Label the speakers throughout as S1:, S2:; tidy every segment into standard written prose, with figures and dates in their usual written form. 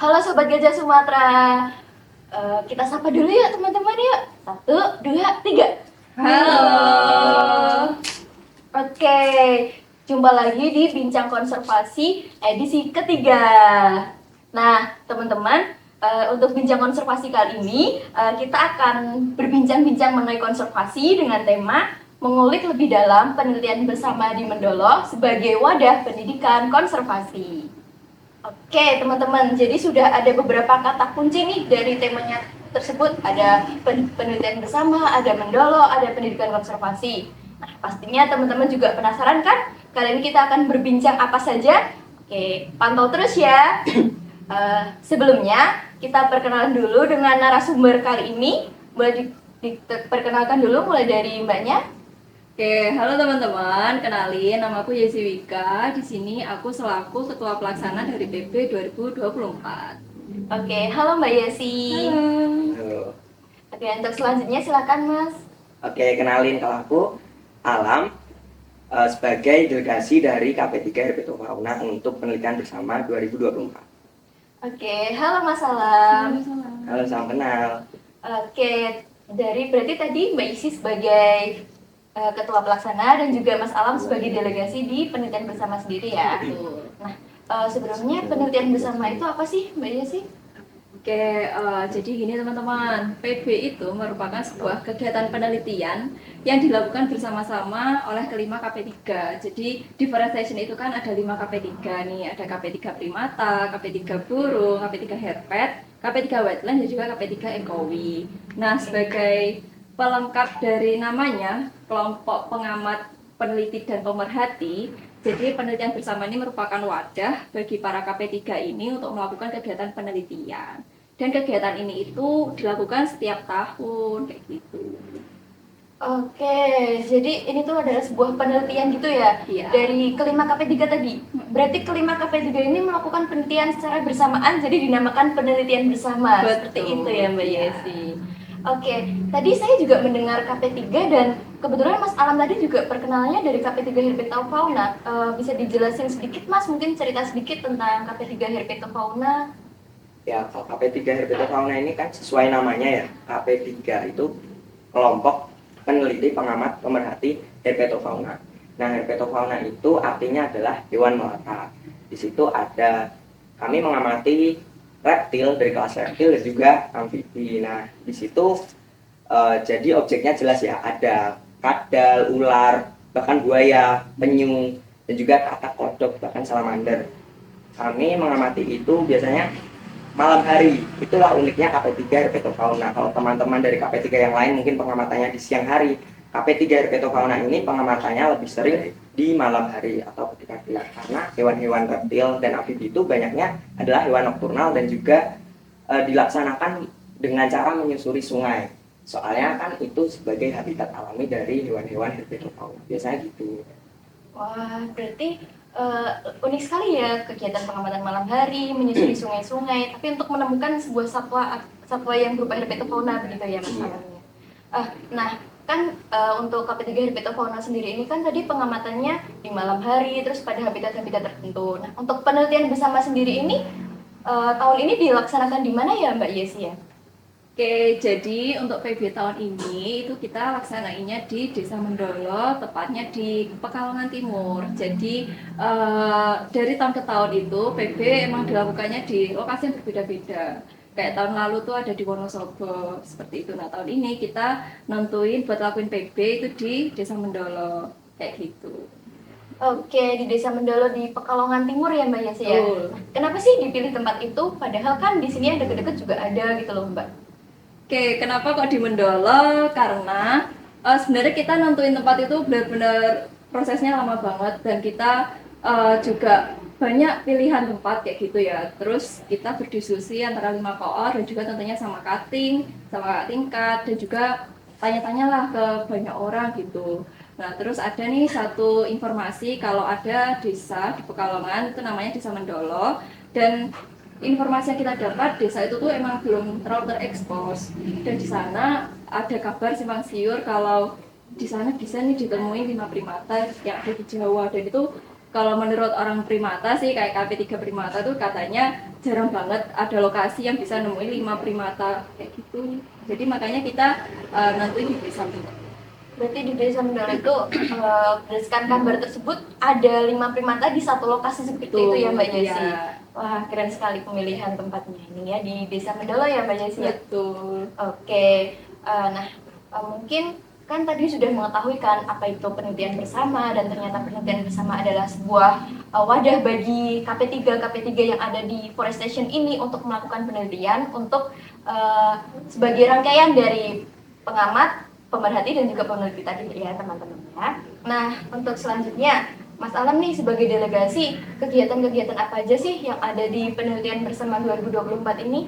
S1: Halo Sobat Gajah Sumatera. Kita sapa dulu ya teman-teman yuk. 1, 2, 3.
S2: Halo.
S1: Oke, jumpa lagi di Bincang Konservasi edisi ketiga. Nah, teman-teman, untuk bincang konservasi kali ini kita akan berbincang-bincang mengenai konservasi dengan tema mengulik lebih dalam penelitian bersama di Mendolo sebagai wadah pendidikan konservasi. Oke, teman-teman, jadi sudah ada beberapa kata kunci nih dari temanya tersebut. Ada penelitian bersama, ada Mendolo, ada pendidikan konservasi. Nah, pastinya teman-teman juga penasaran kan? Kali ini kita akan berbincang apa saja? Oke, pantau terus ya. Sebelumnya, kita perkenalan dulu dengan narasumber kali ini. Boleh diperkenalkan dulu mulai dari mbaknya.
S2: Oke, halo teman-teman. Kenalin, namaku Yesi Wika. Di sini aku selaku Ketua Pelaksana dari PP 2024.
S1: Oke, halo Mbak Yesi.
S3: Halo.
S1: Oke, untuk selanjutnya silakan Mas.
S3: Oke, kenalin kalau aku Alam sebagai delegasi dari KP3 Herpetofauna untuk penelitian bersama 2024.
S1: Oke, halo Mas Alam.
S3: Halo, salam kenal.
S1: Oke, berarti tadi Mbak Isi sebagai Ketua Pelaksana dan juga Mas Alam sebagai delegasi di penelitian bersama sendiri ya. Nah, sebelumnya penelitian bersama itu apa sih Mbak Isi?
S2: Oke, jadi gini teman-teman, PB itu merupakan sebuah kegiatan penelitian yang dilakukan bersama-sama oleh kelima KP3. Jadi differentiation itu kan ada 5 KP3 nih, ada KP3 primata, KP3 burung, KP3 herpet, KP3 wetland dan juga KP3 ekowi. Nah, sebagai pelengkap dari namanya, kelompok pengamat, peneliti dan pemerhati. Jadi penelitian bersama ini merupakan wadah bagi para KP3 ini untuk melakukan kegiatan penelitian. Dan kegiatan ini itu dilakukan setiap tahun kayak gitu.
S1: Oke, jadi ini tuh adalah sebuah penelitian gitu ya.
S2: Iya.
S1: Dari kelima KP3 tadi. Berarti kelima KP3 ini melakukan penelitian secara bersamaan jadi dinamakan penelitian bersama.
S2: Betul.
S1: Seperti itu ya Mbak
S2: Iya.
S1: Yesi. Oke, tadi saya juga mendengar KP3 dan kebetulan Mas Alam tadi juga perkenalannya dari KP3 Herpetofauna. Bisa dijelasin sedikit Mas, mungkin cerita sedikit tentang KP3 Herpetofauna?
S3: Ya, kalau KP3 Herpetofauna ini kan sesuai namanya ya. KP3 itu kelompok peneliti, pengamat, pemerhati herpetofauna. Nah, herpetofauna itu artinya adalah hewan melata. Di situ ada kami mengamati reptil dari kelas reptil dan juga amfibi. Nah, di situ jadi objeknya jelas ya, ada kadal, ular, bahkan buaya, penyu, dan juga katak, kodok, bahkan salamander. Kami mengamati itu biasanya malam hari. Itulah uniknya KP3 Herpetofauna. Kalau teman-teman dari KP3 yang lain mungkin pengamatannya di siang hari. KP3 Herpetofauna ini pengamatannya lebih sering di malam hari atau ketika gelap, karena hewan-hewan reptil dan amfibi itu banyaknya adalah hewan nokturnal dan juga dilaksanakan dengan cara menyusuri sungai. Soalnya kan itu sebagai habitat alami dari hewan-hewan herpetofauna. Biasanya gitu.
S1: Wah, berarti unik sekali ya kegiatan pengamatan malam hari, menyusuri sungai-sungai, tapi untuk menemukan sebuah satwa yang berupa herpetofauna begitu ya Mas Alamnya. Nah, kan untuk KP3 Herpetofauna sendiri ini kan tadi pengamatannya di malam hari, terus pada habitat-habitat tertentu. Nah, untuk penelitian bersama sendiri ini tahun ini dilaksanakan di mana ya Mbak Yesi ya?
S2: Oke, jadi untuk PB tahun ini itu kita laksanainya di Desa Mendolo, tepatnya di Pekalongan Timur. Jadi dari tahun ke tahun itu PB emang dilakukannya di lokasi yang berbeda-beda. Kayak tahun lalu tuh ada di Wonosobo, seperti itu. Nah, tahun ini kita nentuin buat lakuin PB itu di Desa Mendolo, kayak gitu.
S1: Oke, di Desa Mendolo di Pekalongan Timur ya Mbak Yesi ya? Kenapa sih dipilih tempat itu? Padahal kan di sini yang deket-deket juga ada gitu loh Mbak.
S2: Oke, kenapa kok di Mendolo? Karena sebenarnya kita nentuin tempat itu benar-benar prosesnya lama banget dan kita juga banyak pilihan tempat kayak gitu ya. Terus kita berdiskusi antara 5 koor dan juga tentunya sama cutting, sama kakak tingkat dan juga tanya-tanyalah ke banyak orang gitu. Nah, terus ada nih satu informasi kalau ada desa di Pekalongan itu namanya Desa Mendolo, dan informasi yang kita dapat desa itu tuh emang belum terlalu terekspos, dan di sana ada kabar simpang siur kalau di sana bisa nih ditemuin 5 primata yang ada di Jawa, dan itu Kalau menurut orang primata sih kayak KP3 primata tuh katanya jarang banget ada lokasi yang bisa nemuin 5 primata kayak gitu. Jadi makanya kita nanti di desa Mindoro.
S1: Berarti di Desa Mindoro itu berdasarkan kabar tersebut ada 5 primata di satu lokasi seperti itu ya Mbak Yesi.
S2: Iya,
S1: Wah, keren sekali pemilihan tempatnya ini ya di Desa Mindoro ya Mbak Yesi.
S2: betul.
S1: Oke, nah mungkin kan tadi sudah mengetahui kan apa itu penelitian bersama dan ternyata penelitian bersama adalah sebuah wadah bagi KP3 yang ada di forestation ini untuk melakukan penelitian untuk sebagai rangkaian dari pengamat, pemerhati dan juga peneliti tadi ya teman-teman ya. Nah untuk selanjutnya Mas Alam nih sebagai delegasi kegiatan-kegiatan apa aja sih yang ada di penelitian bersama 2024 ini?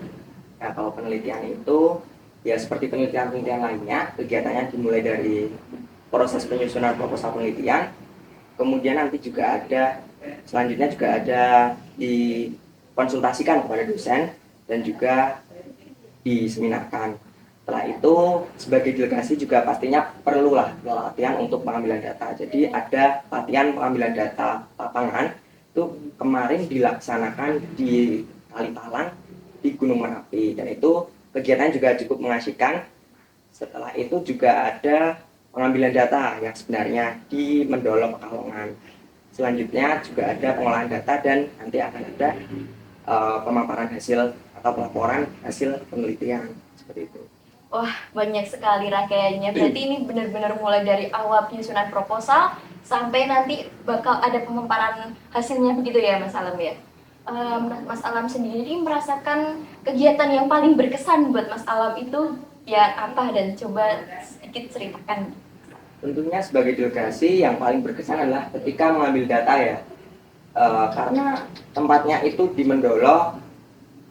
S3: Nah, kalau penelitian itu ya seperti penelitian-penelitian lainnya, kegiatannya dimulai dari proses penyusunan proposal penelitian, kemudian nanti juga ada, selanjutnya juga ada dikonsultasikan kepada dosen dan juga diseminarkan. Setelah itu sebagai delegasi juga pastinya perlulah latihan untuk pengambilan data. Jadi ada latihan pengambilan data lapangan itu kemarin dilaksanakan di Kalitanggang di Gunung Merapi dan itu kegiatan juga cukup mengasihkan. Setelah itu juga ada pengambilan data yang sebenarnya di Mendolo Pekalongan. Selanjutnya juga ada pengolahan data dan nanti akan ada pemaparan hasil atau pelaporan hasil penelitian seperti itu.
S1: Wah, banyak sekali rangkaiannya. Berarti ini benar-benar mulai dari awal penyusunan proposal sampai nanti bakal ada pemaparan hasilnya begitu ya Mas Alam ya. Mas Alam sendiri merasakan kegiatan yang paling berkesan buat Mas Alam itu ya apa dan coba sedikit ceritakan.
S3: Tentunya sebagai delegasi yang paling berkesan adalah ketika mengambil data ya. Karena tempatnya itu di Mendolo,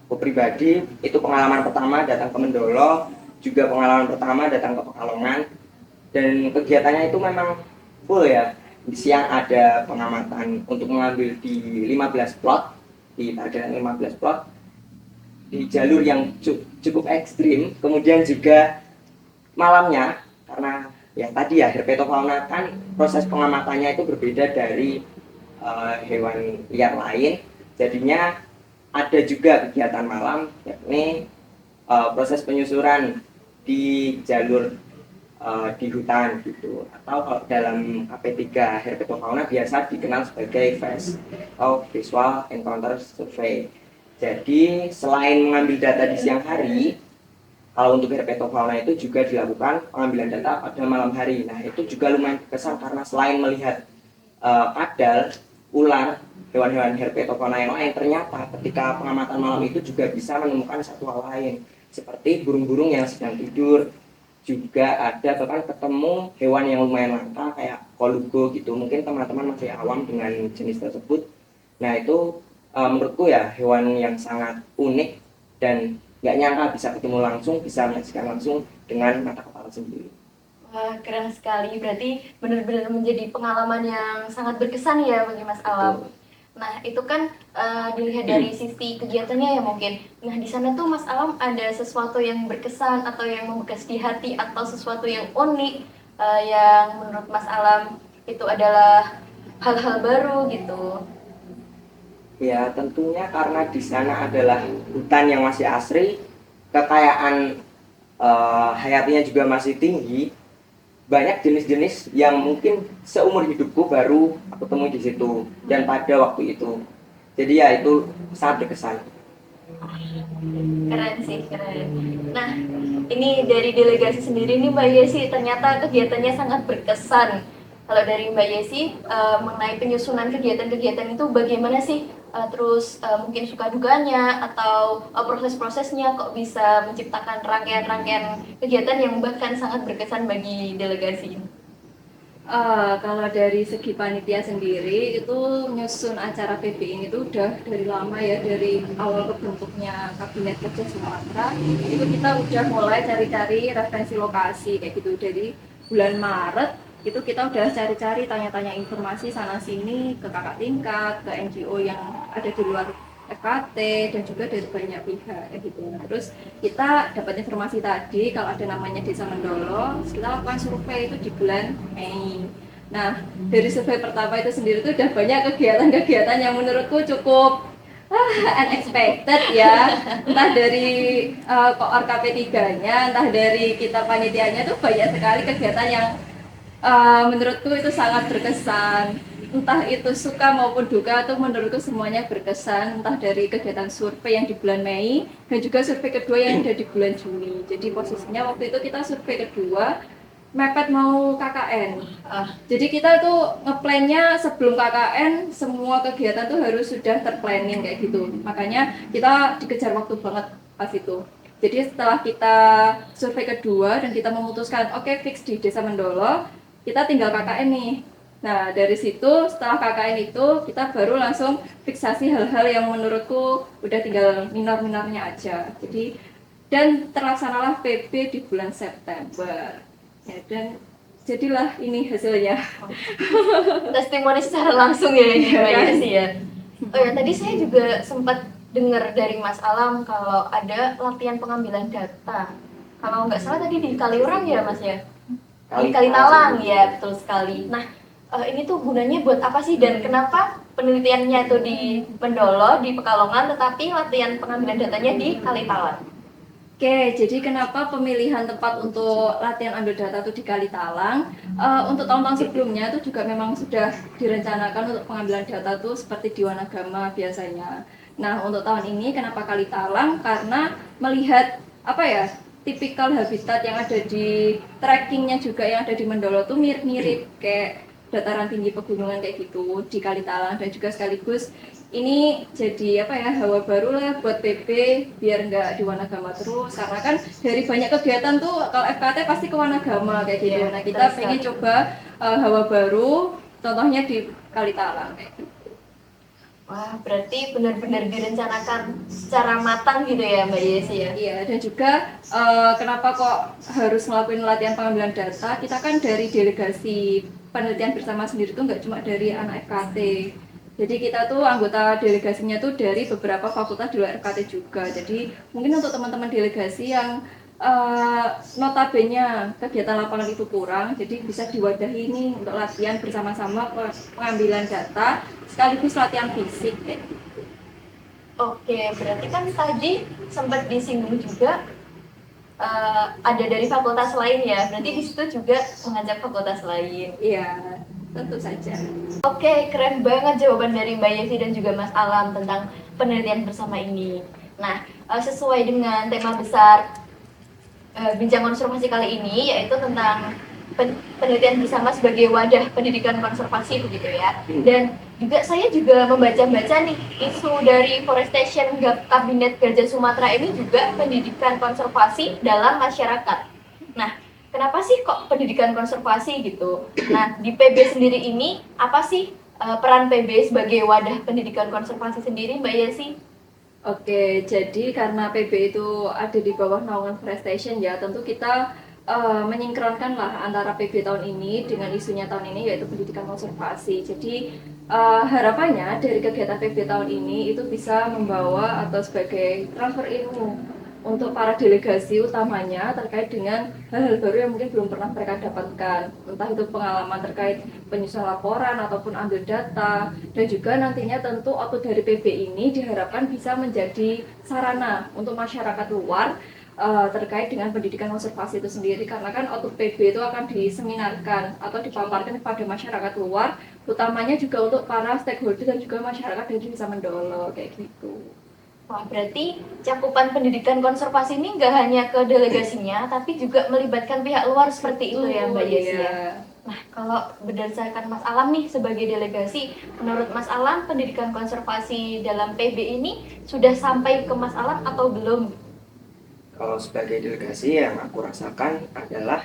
S3: aku pribadi itu pengalaman pertama datang ke Mendolo, juga pengalaman pertama datang ke Pekalongan, dan kegiatannya itu memang full ya. Di siang ada pengamatan untuk mengambil di 15 plot, di target 15 plot, di jalur yang cukup ekstrim. Kemudian juga malamnya, karena yang tadi ya herpetofauna kan proses pengamatannya itu berbeda dari hewan liar lain, jadinya ada juga kegiatan malam yakni proses penyusuran di jalur di hutan gitu, atau kalau dalam KP3 herpetofauna biasa dikenal sebagai VES atau Visual Encounter Survey. Jadi selain mengambil data di siang hari, kalau untuk herpetofauna itu juga dilakukan pengambilan data pada malam hari. Nah itu juga lumayan berkesan karena selain melihat kadal, ular, hewan-hewan herpetofauna yang lain, ternyata ketika pengamatan malam itu juga bisa menemukan satwa lain seperti burung-burung yang sedang tidur. Juga ada bahkan ketemu hewan yang lumayan langka kayak kolugo gitu. Mungkin teman-teman masih awam dengan jenis tersebut. Nah itu menurutku ya hewan yang sangat unik dan nggak nyangka bisa ketemu langsung, bisa menyaksikan langsung dengan mata kepala sendiri.
S1: Wah, keren sekali. Berarti benar-benar menjadi pengalaman yang sangat berkesan ya bagi Mas Alam. Nah, itu kan dilihat dari sisi kegiatannya ya mungkin. Nah, di sana tuh Mas Alam ada sesuatu yang berkesan atau yang membekas di hati atau sesuatu yang unik yang menurut Mas Alam itu adalah hal-hal baru gitu.
S3: Ya tentunya karena di sana adalah hutan yang masih asri, kekayaan hayatinya juga masih tinggi. Banyak jenis-jenis yang mungkin seumur hidupku baru aku temui di situ dan pada waktu itu. Jadi ya itu sangat berkesan.
S1: Keren sih, keren. Nah, ini dari delegasi sendiri nih Mbak Yesi, ternyata kegiatannya sangat berkesan. Kalau dari Mbak Yesi, mengenai penyusunan kegiatan-kegiatan itu bagaimana sih? Terus mungkin suka duganya atau proses-prosesnya kok bisa menciptakan rangkaian-rangkaian kegiatan yang bahkan sangat berkesan bagi delegasi ini?
S2: Kalau dari segi panitia sendiri itu nyusun acara PB ini tuh udah dari lama ya, dari awal kebentuknya Kabinet Kerja Sumatera itu kita udah mulai cari-cari referensi lokasi kayak gitu. Dari bulan Maret itu kita udah cari-cari tanya-tanya informasi sana sini ke kakak tingkat, ke NGO yang ada di luar FKT dan juga dari banyak pihak gitu. Nah, terus kita dapat informasi tadi kalau ada namanya Desa Mendolo, kita lakukan survei itu di bulan Mei. Nah, dari survei pertama itu sendiri tuh udah banyak kegiatan-kegiatan yang menurutku cukup unexpected ya. Entah dari koor KP3-nya, entah dari kita panitianya tuh banyak sekali kegiatan yang menurutku itu sangat berkesan. Entah itu suka maupun duka tuh menurutku semuanya berkesan. Entah dari kegiatan survei yang di bulan Mei dan juga survei kedua yang ada di bulan Juni. Jadi posisinya waktu itu kita survei kedua mepet mau KKN. Jadi kita itu ngeplannya sebelum KKN semua kegiatan tuh harus sudah terplanning kayak gitu. Makanya kita dikejar waktu banget pas itu. Jadi setelah kita survei kedua dan kita memutuskan oke, fix di Desa Mendolo, kita tinggal KKN nih. Nah dari situ setelah KKN itu kita baru langsung fiksasi hal-hal yang menurutku udah tinggal minor-minornya aja. Jadi dan terlaksanalah PB di bulan September. Ya, dan jadilah ini hasilnya.
S1: Testimoni secara langsung ya ini
S2: Iya,
S1: Mbak
S2: kan?
S1: Yesi ya. Oh ya, tadi saya juga sempat dengar dari Mas Alam kalau ada latihan pengambilan data. Kalau nggak salah tadi di Kaliurang ya Mas ya? Di Kalitalang ya, betul sekali. Nah, ini tuh gunanya buat apa sih dan kenapa penelitiannya itu di Mendolo, di Pekalongan, tetapi latihan pengambilan datanya di Kalitalang?
S2: Oke, jadi kenapa pemilihan tempat untuk latihan ambil data itu di Kalitalang? Untuk tahun-tahun sebelumnya itu juga memang sudah direncanakan untuk pengambilan data itu seperti di Wanagama biasanya. Nah, untuk tahun ini kenapa Kalitalang? Karena melihat apa ya, tipikal habitat yang ada di trekkingnya juga yang ada di Mendolo tuh mirip-mirip kayak dataran tinggi pegunungan kayak gitu di Kalitalang, dan juga sekaligus ini jadi apa ya, hawa baru lah buat PB biar nggak di Wanagama terus, karena kan dari banyak kegiatan tuh kalau FKT pasti ke Wanagama kayak gitu.
S1: Iya,
S2: Nah kita
S1: betul
S2: pengen
S1: sekali.
S2: coba hawa baru, contohnya di Kalitalang kayak gitu.
S1: Wah, berarti benar-benar direncanakan secara matang gitu ya Mbak Yesi ya?
S2: Iya, dan juga kenapa kok harus ngelakuin latihan pengambilan data? Kita kan dari delegasi penelitian bersama sendiri tuh nggak cuma dari anak FKT. Jadi kita tuh anggota delegasinya tuh dari beberapa fakultas di luar FKT juga. Jadi mungkin untuk teman-teman delegasi yang notabene kegiatan lapangan itu kurang, jadi bisa diwadahi ini untuk latihan bersama-sama pengambilan data sekaligus latihan fisik.
S1: Oke, berarti kan tadi sempat disinggung juga ada dari fakultas lain ya. Berarti di situ juga mengajak fakultas lain.
S2: Iya, tentu saja.
S1: Oke, keren banget jawaban dari Mbak Yesi dan juga Mas Alam tentang penelitian bersama ini. Nah, sesuai dengan tema besar bincang konservasi kali ini, yaitu tentang penelitian bersama sebagai wadah pendidikan konservasi begitu ya. Dan juga saya juga membaca-baca nih isu dari Forestation Kabinet Gajah Sumatera ini juga pendidikan konservasi dalam masyarakat. Nah, kenapa sih kok pendidikan konservasi gitu? Nah, di PB sendiri ini apa sih peran PB sebagai wadah pendidikan konservasi sendiri, Mbak Yesi?
S2: Oke, jadi karena PB itu ada di bawah naungan Forestation ya, tentu kita menyingkronkan lah antara PB tahun ini dengan isunya tahun ini, yaitu pendidikan konservasi. Jadi harapannya dari kegiatan PB tahun ini itu bisa membawa atau sebagai transfer ilmu untuk para delegasi utamanya terkait dengan hal-hal baru yang mungkin belum pernah mereka dapatkan, entah itu pengalaman terkait penyusunan laporan ataupun ambil data, dan juga nantinya tentu output dari PB ini diharapkan bisa menjadi sarana untuk masyarakat luar terkait dengan pendidikan konservasi itu sendiri, karena kan output PB itu akan diseminarkan atau dipaparkan kepada masyarakat luar, utamanya juga untuk para stakeholder dan juga masyarakat dari Desa Mendolo kayak gitu.
S1: Wah, berarti cakupan pendidikan konservasi ini nggak hanya ke delegasinya, tapi juga melibatkan pihak luar seperti itu ya Mbak Yesi ya? Nah, kalau berdasarkan Mas Alam nih sebagai delegasi, menurut Mas Alam pendidikan konservasi dalam PB ini sudah sampai ke Mas Alam atau belum?
S3: Kalau sebagai delegasi yang aku rasakan adalah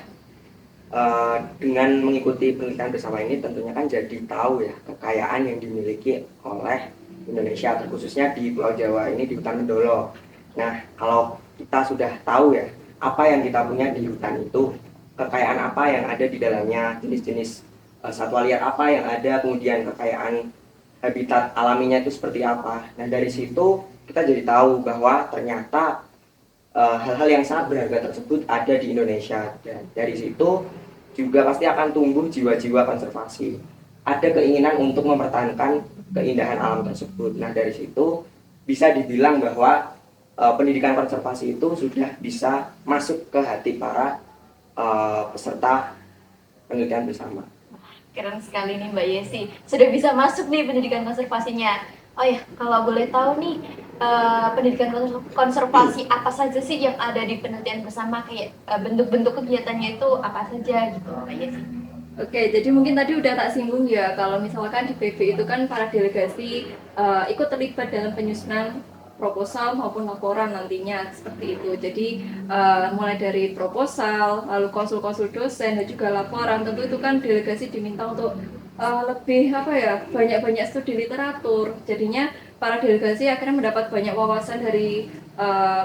S3: dengan mengikuti penelitian bersama ini tentunya kan jadi tahu ya kekayaan yang dimiliki oleh Indonesia, terkhususnya di Pulau Jawa ini, di hutan Mendolo. Nah, kalau kita sudah tahu ya apa yang kita punya di hutan itu, kekayaan apa yang ada di dalamnya, jenis-jenis satwa liar apa yang ada, kemudian kekayaan habitat alaminya itu seperti apa. Nah, dari situ kita jadi tahu bahwa ternyata hal-hal yang sangat berharga tersebut ada di Indonesia. Dan dari situ juga pasti akan tumbuh jiwa-jiwa konservasi. Ada keinginan untuk mempertahankan keindahan alam tersebut. Nah, dari situ bisa dibilang bahwa pendidikan konservasi itu sudah bisa masuk ke hati para peserta penelitian bersama.
S1: Keren sekali nih Mbak Yesi, sudah bisa masuk nih pendidikan konservasinya. Oh ya, kalau boleh tahu nih, pendidikan konservasi apa saja sih yang ada di penelitian bersama, kayak bentuk-bentuk kegiatannya itu apa saja gitu Mbak Yesi?
S2: Oke, jadi mungkin tadi udah tak singgung ya, kalau misalkan di PB itu kan para delegasi ikut terlibat dalam penyusunan proposal maupun laporan nantinya seperti itu. Jadi mulai dari proposal, lalu konsul-konsul dosen dan juga laporan, tentu itu kan delegasi diminta untuk lebih apa ya, banyak-banyak studi literatur. Jadinya para delegasi akhirnya mendapat banyak wawasan dari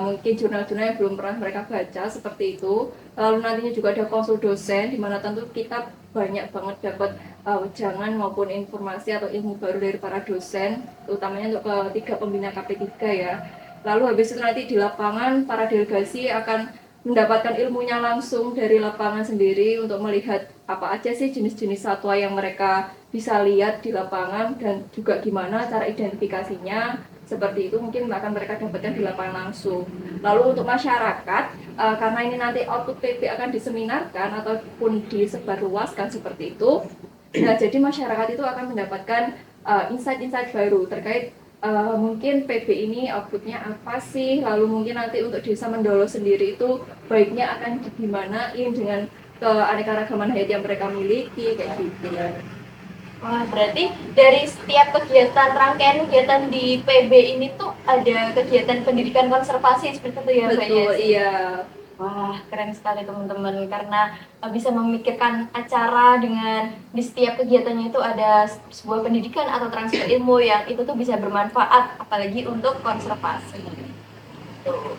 S2: mungkin jurnal-jurnal yang belum pernah mereka baca seperti itu. Lalu nantinya juga ada konsul dosen, di mana tentu kita banyak banget dapat wejangan maupun informasi atau ilmu baru dari para dosen, utamanya untuk ketiga pembina KP3 ya. Lalu habis itu nanti di lapangan para delegasi akan mendapatkan ilmunya langsung dari lapangan sendiri untuk melihat apa aja sih jenis-jenis satwa yang mereka bisa lihat di lapangan dan juga gimana cara identifikasinya. Seperti itu mungkin akan mereka dapatkan di lapangan langsung. Lalu untuk masyarakat, karena ini nanti output PB akan diseminarkan ataupun disebarluaskan seperti itu, nah jadi masyarakat itu akan mendapatkan insight-insight baru terkait mungkin PB ini outputnya apa sih, lalu mungkin nanti untuk desa Mendolo sendiri itu baiknya akan digimanain dengan keanekaragaman hayat yang mereka miliki, kayak gitu ya.
S1: Wah, berarti dari setiap kegiatan, rangkaian kegiatan di PB ini tuh ada kegiatan pendidikan konservasi seperti itu ya Mbak
S2: Betul,
S1: Yesi?
S2: iya.
S1: Wah, keren sekali teman-teman, karena bisa memikirkan acara dengan di setiap kegiatannya itu ada sebuah pendidikan atau transfer ilmu yang itu tuh bisa bermanfaat, apalagi untuk konservasi. Tuh.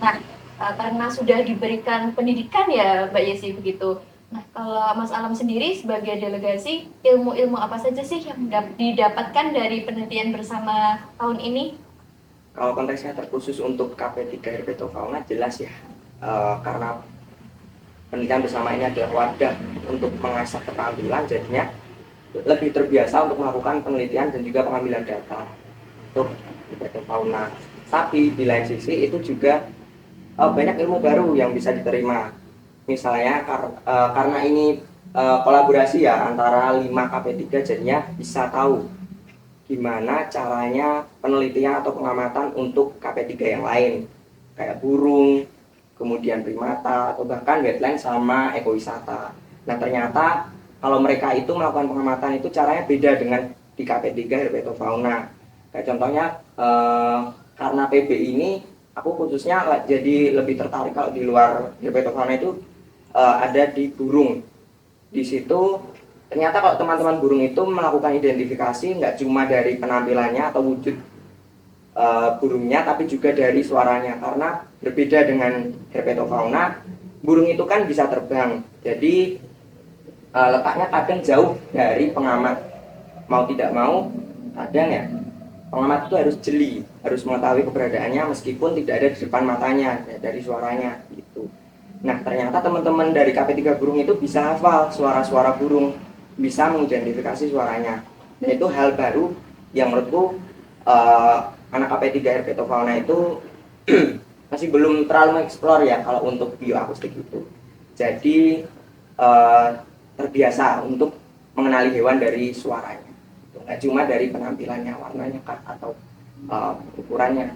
S1: Nah, karena sudah diberikan pendidikan ya Mbak Yesi begitu. Nah, kalau Mas Alam sendiri sebagai delegasi, ilmu-ilmu apa saja sih yang didapatkan dari penelitian bersama tahun ini?
S3: Kalau konteksnya terkhusus untuk KP3 Herpetofauna jelas ya, karena penelitian bersama ini adalah wadah untuk mengasah keterampilan, jadinya lebih terbiasa untuk melakukan penelitian dan juga pengambilan data untuk Herpetofauna. Tapi di lain sisi itu juga banyak ilmu baru yang bisa diterima. Misalnya karena ini kolaborasi ya antara 5 KP3, jadinya bisa tahu gimana caranya penelitian atau pengamatan untuk KP3 yang lain kayak burung, kemudian primata, atau bahkan wetland sama ekowisata. Nah, ternyata kalau mereka itu melakukan pengamatan itu caranya beda dengan di KP3 Herpetofauna. Kayak contohnya karena PB ini aku khususnya jadi lebih tertarik kalau di luar Herpetofauna itu ada di burung. Di situ ternyata kalau teman-teman burung itu melakukan identifikasi nggak cuma dari penampilannya atau wujud burungnya, tapi juga dari suaranya. Karena berbeda dengan Herpetofauna, burung itu kan bisa terbang, jadi letaknya kadang jauh dari pengamat. Mau tidak mau, kadang ya pengamat itu harus jeli, harus mengetahui keberadaannya meskipun tidak ada di depan matanya, ya, dari suaranya gitu. Nah, ternyata teman-teman dari KP3 burung itu bisa hafal suara-suara burung, bisa mengidentifikasi suaranya. Dan itu hal baru yang menurutku anak KP3 Herpetofauna itu masih belum terlalu mengeksplor ya kalau untuk bioakustik itu. Jadi terbiasa untuk mengenali hewan dari suaranya. Nggak cuma dari penampilannya, warnanya atau ukurannya.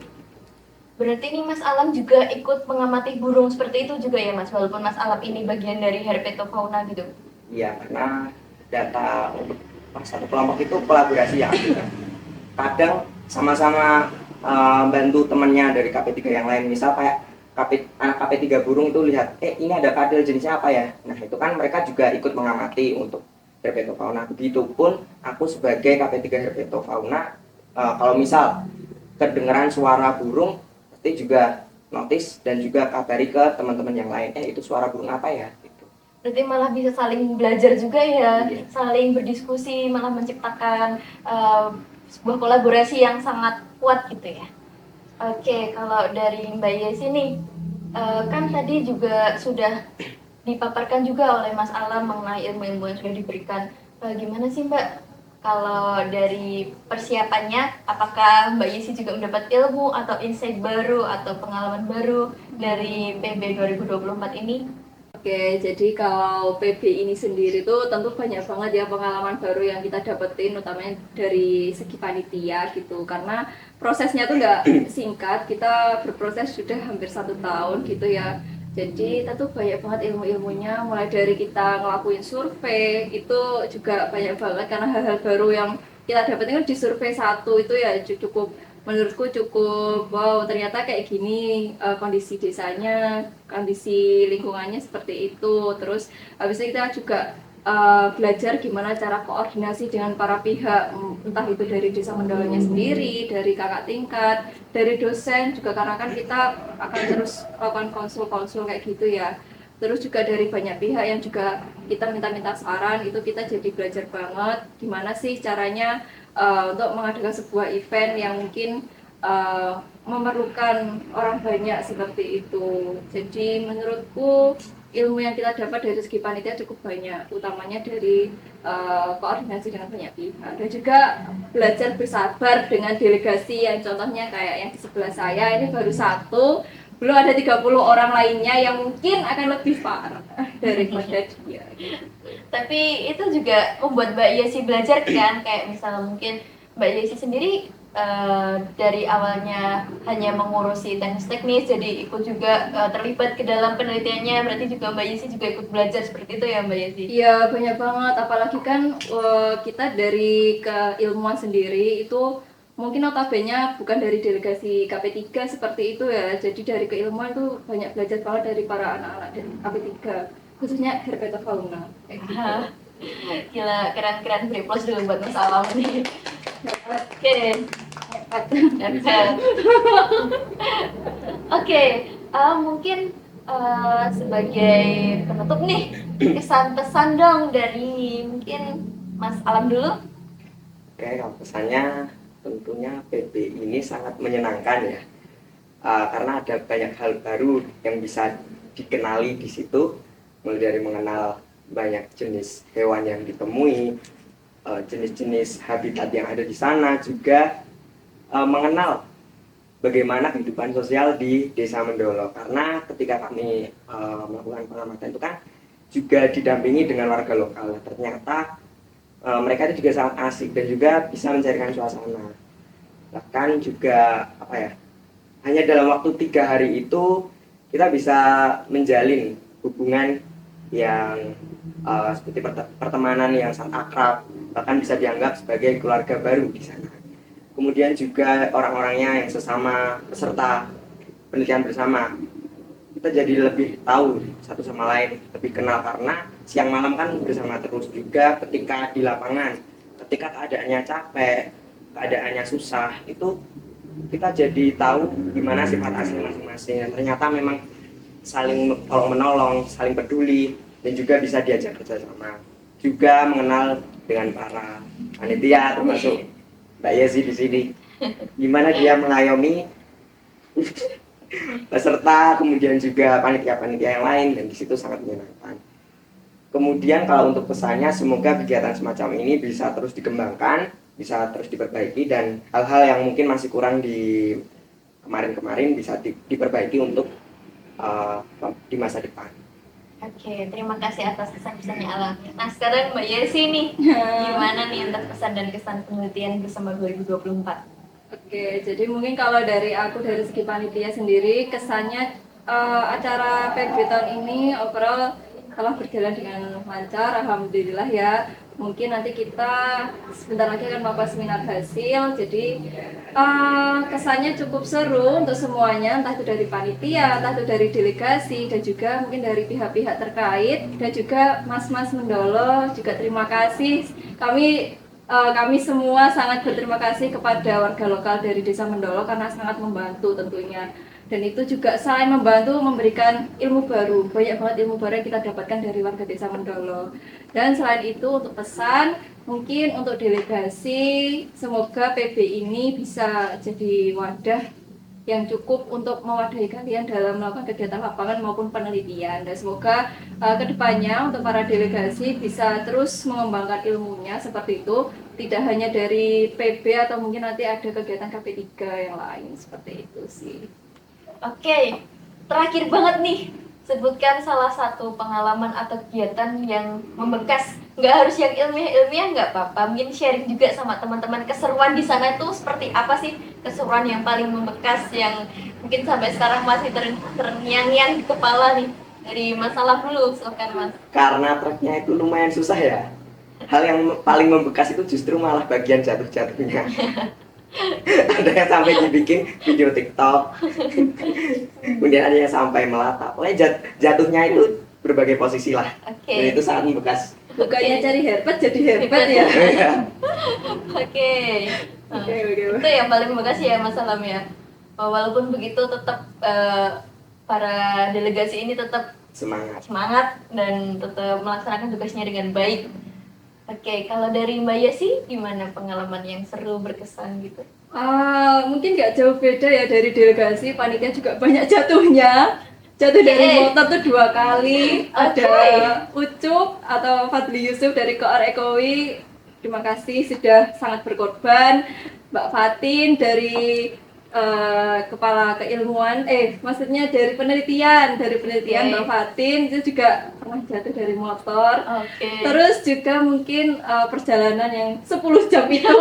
S1: Berarti ini Mas Alam juga ikut mengamati burung seperti itu juga ya Mas, walaupun Mas Alam ini bagian dari Herpetofauna gitu?
S3: Iya, karena data untuk satu kelompok itu kolaborasi ya. Kadang sama-sama bantu temennya dari KP3 yang lain. Misal kayak anak KP3 burung itu lihat, ini ada kadal jenisnya apa ya? Nah, itu kan mereka juga ikut mengamati untuk Herpetofauna. Begitupun aku sebagai KP3 Herpetofauna, kalau misal kedengeran suara burung, pasti juga notice dan juga kabari ke teman-teman yang lain, itu suara burung apa ya? Gitu.
S1: Berarti malah bisa saling belajar juga ya,
S3: Iya.
S1: saling berdiskusi, malah menciptakan sebuah kolaborasi yang sangat kuat gitu ya. Oke, kalau dari Mbak Yesi nih, kan tadi juga sudah dipaparkan juga oleh Mas Alam mengenai ilmu-ilmu yang sudah diberikan. Gimana sih Mbak, kalau dari persiapannya, apakah Mbak Yesi juga mendapat ilmu atau insight baru atau pengalaman baru dari PB 2024 ini?
S2: Oke, jadi kalau PB ini sendiri tuh tentu banyak banget ya pengalaman baru yang kita dapetin, utamanya dari segi panitia gitu. Karena prosesnya tuh nggak singkat, kita berproses sudah hampir 1 tahun gitu ya. Jadi tentu banyak banget ilmu-ilmunya, mulai dari kita ngelakuin survei, itu juga banyak banget karena hal-hal baru yang kita dapetin kan di survei satu itu ya cukup, menurutku cukup wow, ternyata kayak gini kondisi desanya, kondisi lingkungannya seperti itu. Terus habis itu kita juga belajar gimana cara koordinasi dengan para pihak, entah itu dari desa mendolanya sendiri, dari kakak tingkat, dari dosen juga, karena kan kita akan terus melakukan konsul-konsul kayak gitu ya. Terus juga dari banyak pihak yang juga kita minta-minta saran, itu kita jadi belajar banget gimana sih caranya untuk mengadakan sebuah event yang mungkin memerlukan orang banyak seperti itu. Jadi menurutku ilmu yang kita dapat dari segi panitia cukup banyak, utamanya dari koordinasi dengan banyak pihak, dan juga belajar bersabar dengan delegasi yang contohnya kayak yang di sebelah saya ini baru satu, belum ada 30 orang lainnya yang mungkin akan lebih parah daripada dia.
S1: Tapi itu juga membuat Mbak Yesi belajar kan, kayak misalnya mungkin Mbak Yesi sendiri dari awalnya hanya mengurusi teknis-teknis, jadi ikut juga terlibat ke dalam penelitiannya, berarti juga Mbak Yesi juga ikut belajar seperti itu ya Mbak Yesi?
S2: Iya, banyak banget, apalagi kan kita dari keilmuan sendiri itu mungkin notabene bukan dari delegasi KP3 seperti itu ya. Jadi dari keilmuan itu banyak belajar banget dari para anak-anak dari KP3, khususnya herpetofauna kayak gitu.
S1: Gila, keren-keren, beri plus dulu buat Mas Alam nih. Oke, oke, mungkin sebagai penutup nih, kesan pesan dong dari mungkin Mas Alam dulu.
S3: Oke, kalau pesannya tentunya PB ini sangat menyenangkan ya. Karena ada banyak hal baru yang bisa dikenali di situ, mulai dari mengenal banyak jenis hewan yang ditemui, jenis-jenis habitat yang ada di sana, juga mengenal bagaimana kehidupan sosial di Desa Mendolo. Karena ketika kami melakukan pengamatan itu kan juga didampingi dengan warga lokal. Ternyata mereka itu juga sangat asik dan juga bisa mencairkan suasana. Bahkan juga hanya dalam waktu 3 hari itu kita bisa menjalin hubungan yang seperti pertemanan yang sangat akrab, bahkan bisa dianggap sebagai keluarga baru di sana. Kemudian juga orang-orangnya yang sesama peserta penelitian bersama, kita jadi lebih tahu satu sama lain, lebih kenal, karena siang malam kan bersama terus. Juga ketika di lapangan, ketika keadaannya capek, keadaannya susah, itu kita jadi tahu gimana sifat asli masing-masing. Dan ternyata memang saling tolong menolong, saling peduli, dan juga bisa diajak kerjasama. Juga mengenal dengan para panitia, termasuk Mbak Yesi di sini, gimana dia mengayomi peserta, kemudian juga panitia-panitia yang lain, dan di situ sangat menyenangkan. Kemudian kalau untuk pesannya, semoga kegiatan semacam ini bisa terus dikembangkan, bisa terus diperbaiki, dan hal-hal yang mungkin masih kurang di kemarin-kemarin bisa diperbaiki untuk di masa depan.
S1: Oke, terima kasih atas kesan-kesannya Alam. Nah, sekarang Mbak Yesi nih, gimana nih untuk pesan dan kesan penelitian bersama 2024?
S2: Oke, jadi mungkin kalau dari aku, dari segi panitia sendiri, kesannya acara PB tahun ini overall telah berjalan dengan lancar, alhamdulillah ya. Mungkin nanti kita sebentar lagi akan melakukan seminar hasil, jadi kesannya cukup seru untuk semuanya, entah itu dari panitia, entah itu dari delegasi, dan juga mungkin dari pihak-pihak terkait, dan juga Mas-Mas Mendolo juga terima kasih. Kami semua sangat berterima kasih kepada warga lokal dari Desa Mendolo karena sangat membantu tentunya. Dan itu juga selain membantu, memberikan ilmu baru. Banyak banget ilmu baru yang kita dapatkan dari warga Desa Mendolo. Dan selain itu untuk pesan, mungkin untuk delegasi, semoga PB ini bisa jadi wadah yang cukup untuk mewadahi kalian dalam melakukan kegiatan lapangan maupun penelitian. Dan semoga kedepannya untuk para delegasi bisa terus mengembangkan ilmunya seperti itu, tidak hanya dari PB atau mungkin nanti ada kegiatan KP3 yang lain seperti itu sih.
S1: Oke, terakhir banget nih, sebutkan salah satu pengalaman atau kegiatan yang membekas. Nggak harus yang ilmiah nggak apa-apa. Mungkin sharing juga sama teman-teman keseruan di sana itu seperti apa sih keseruan yang paling membekas yang mungkin sampai sekarang masih terngiang-ngiang di kepala nih. Dari masalah dulu, silakan Mas.
S3: Karena treknya itu lumayan susah ya. Hal yang paling membekas itu justru malah bagian jatuh-jatuhnya. Ada yang sampai dibikin video TikTok, kemudian ada yang sampai melata. Pokoknya jatuhnya itu berbagai posisi lah.
S1: Oke.
S3: Dan itu sangat membekas.
S2: Bukannya cari herbet jadi herbet ya.
S1: Oke. Nah,
S2: Oke.
S1: itu yang paling membekas ya Mas Alam ya. Walaupun begitu tetap para delegasi ini tetap semangat dan tetap melaksanakan tugasnya dengan baik. Oke, kalau dari Mbak Yesi gimana pengalaman yang seru berkesan gitu?
S2: Mungkin nggak jauh beda ya dari delegasi, panitia juga banyak jatuhnya. Jatuh dari motor tuh 2 kali. Ada Ucup atau Fadli Yusuf dari Koar Ekowi. Terima kasih sudah sangat berkorban. Mbak Fatin dari kepala keilmuan, maksudnya dari penelitian Mbak Fatin itu juga pernah jatuh dari motor. Terus juga mungkin perjalanan yang 10 jam itu.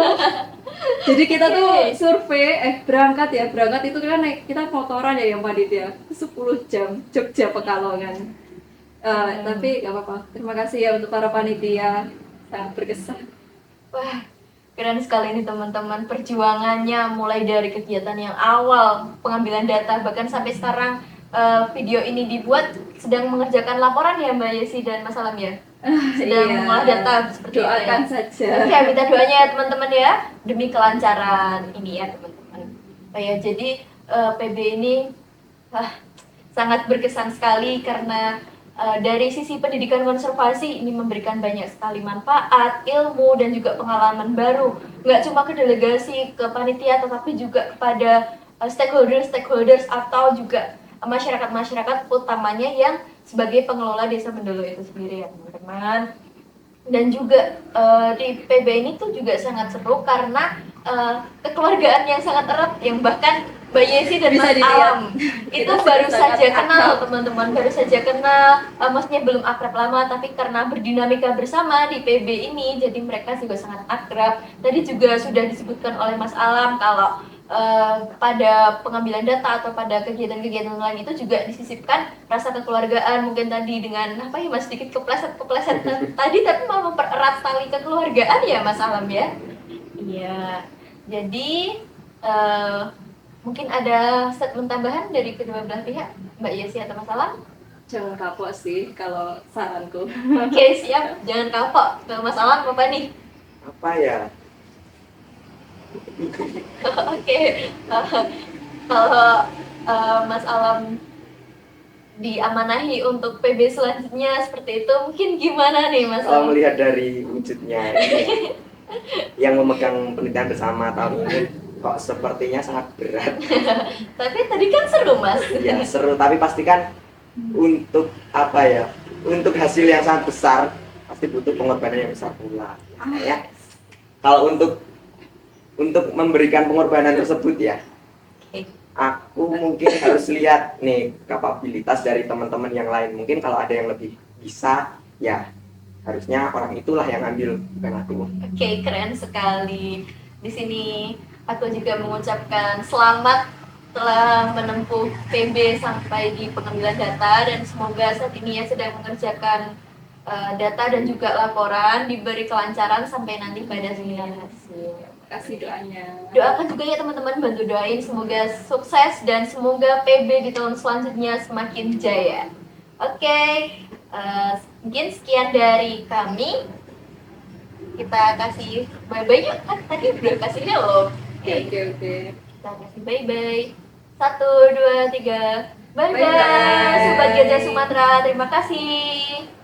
S2: Jadi kita tuh survei, berangkat itu kan kita motoran ya yang panitia 10 jam Jogja Pekalongan. Tapi gak apa-apa. Terima kasih ya untuk para panitia, sangat berkesan.
S1: Wah, keren sekali nih teman-teman perjuangannya mulai dari kegiatan yang awal pengambilan data bahkan sampai sekarang video ini dibuat sedang mengerjakan laporan ya Mbak Yesi dan Mas Alam ya. Sedang mengolah data seperti
S2: doakan
S1: itu ya.
S2: saja.
S1: Oke, minta doanya ya teman-teman ya demi kelancaran ini ya teman-teman. Jadi PB ini sangat berkesan sekali karena dari sisi pendidikan konservasi ini memberikan banyak sekali manfaat, ilmu dan juga pengalaman baru. Nggak cuma ke delegasi, ke panitia, tetapi juga kepada stakeholders atau juga masyarakat-masyarakat utamanya yang sebagai pengelola desa Bendolo itu sendiri ya teman-teman. Dan juga di PB ini tuh juga sangat seru karena kekeluargaan yang sangat erat yang bahkan Mbak Yesi dan Mas Alam itu baru saja kenal teman-teman, baru saja kenal, maksudnya belum akrab lama tapi karena berdinamika bersama di PB ini jadi mereka juga sangat akrab. Tadi juga sudah disebutkan oleh Mas Alam kalau pada pengambilan data atau pada kegiatan-kegiatan lain itu juga disisipkan rasa kekeluargaan, mungkin tadi dengan apa ya Mas sedikit kepleset tadi tapi malah mempererat tali kekeluargaan ya Mas Alam ya. Iya. Jadi mungkin ada statement tambahan dari kedua belah pihak, Mbak Yesi atau Mas Alam?
S2: Jangan kapok sih kalau saranku.
S1: Oke, siap. Jangan kapok. Ke Mas Alam apa nih?
S3: Apa ya?
S1: Oke. Kalau Mas Alam diamanahi untuk PB selanjutnya seperti itu, mungkin gimana nih Mas
S3: Kalau
S1: Alam?
S3: melihat dari wujudnya yang memegang penelitian bersama tahun ini kok sepertinya sangat berat.
S1: Tapi tadi kan seru Mas.
S3: Ya seru, tapi pastikan untuk apa ya? Untuk hasil yang sangat besar pasti butuh pengorbanan yang besar pula. Ya. Kalau untuk memberikan pengorbanan tersebut ya, aku mungkin harus lihat nih kapabilitas dari teman-teman yang lain. Mungkin kalau ada yang lebih bisa, ya harusnya orang itulah yang ambil, bukan aku.
S1: Oke, keren sekali. Di sini aku juga mengucapkan selamat telah menempuh PB sampai di pengambilan data dan semoga saat ini ya sedang mengerjakan data dan juga laporan diberi kelancaran sampai nanti pada seminar hasil.
S2: Kasih doanya.
S1: Doakan juga ya teman-teman, bantu doain semoga sukses dan semoga PB di tahun selanjutnya semakin jaya. Oke, mungkin sekian dari kami. Kita kasih bye-bye yuk, kan tadi udah kasih hello.
S2: Oke.
S1: Kita kasih bye-bye. 1, 2, 3. Bye-bye. Sobat Gajah Sumatera, terima kasih.